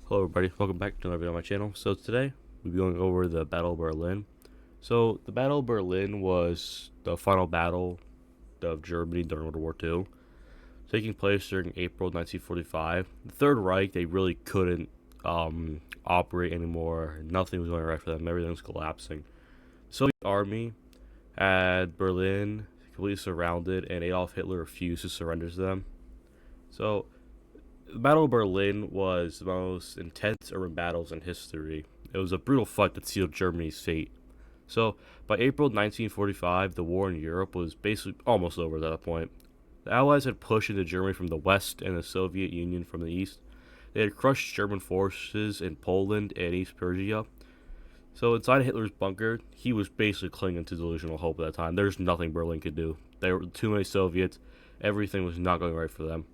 Hello everybody, welcome back to another video on my channel. So today, we'll be going over the Battle of Berlin. So the Battle of Berlin was the final battle of Germany during World War II, taking place during April 1945. The Third Reich, they really couldn't operate anymore. Nothing was going right for them, everything was collapsing. The Soviet army had Berlin completely surrounded, and Adolf Hitler refused to surrender to them. So the Battle of Berlin was the most intense urban battles in history. It was a brutal fight that sealed Germany's fate. So, by April 1945, the war in Europe was basically almost over at that point. The Allies had pushed into Germany from the west and the Soviet Union from the east. They had crushed German forces in Poland and East Prussia. So, inside Hitler's bunker, he was basically clinging to delusional hope at that time. There's nothing Berlin could do. There were too many Soviets. Everything was not going right for them.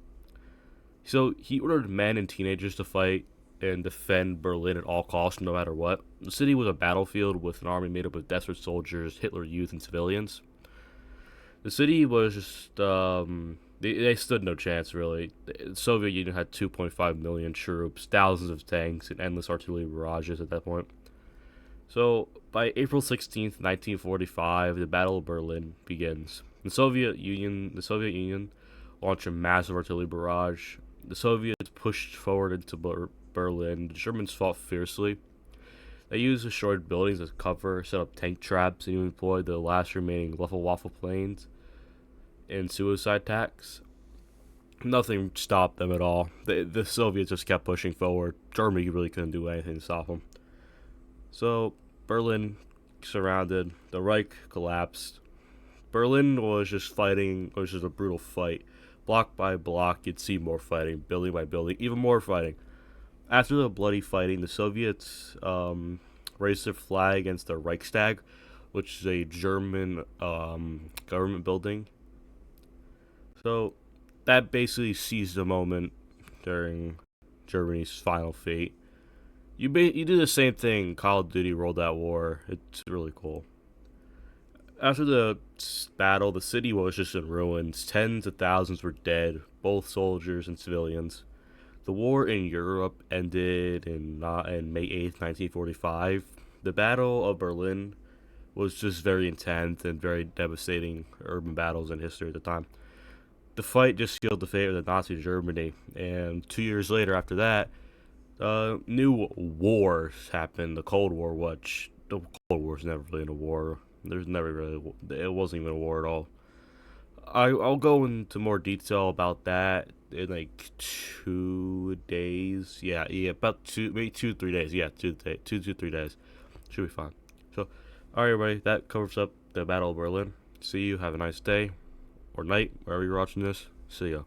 So he ordered men and teenagers to fight and defend Berlin at all costs, no matter what. The city was a battlefield with an army made up of desperate soldiers, Hitler Youth, and civilians. The city was just, they stood no chance, really. The Soviet Union had 2.5 million troops, thousands of tanks, and endless artillery barrages at that point. So, by April 16th, 1945, the Battle of Berlin begins. The Soviet Union launched a massive artillery barrage. The Soviets pushed forward into Berlin. The Germans fought fiercely. They used destroyed buildings as cover, set up tank traps, and even employed the last remaining Luftwaffe planes in suicide attacks. Nothing stopped them at all. The Soviets just kept pushing forward. Germany really couldn't do anything to stop them. So, Berlin surrounded. The Reich collapsed. Berlin was just fighting. It was just a brutal fight. Block by block, you'd see more fighting, building by building, even more fighting. After the bloody fighting, the Soviets raised their flag against the Reichstag, which is a German government building. So that basically seized the moment during Germany's final fate. You do the same thing in Call of Duty World at War. It's really cool. After the battle, the city was just in ruins. Tens of thousands were dead, both soldiers and civilians. The war in Europe ended in May 8th, 1945. The Battle of Berlin was just very intense and very devastating urban battles in history at the time. The fight just sealed the fate of the Nazi Germany, and 2 years later after that, new wars happened. The Cold War, which the Cold War was never really in a war. There's never really, it wasn't even a war at all. I'll go into more detail about that in like 2 days. Yeah, about maybe 2 3 days. Yeah, 2 to 3 days. Should be fine. So, alright, everybody, that covers up the Battle of Berlin. See you. Have a nice day or night, wherever you're watching this. See ya.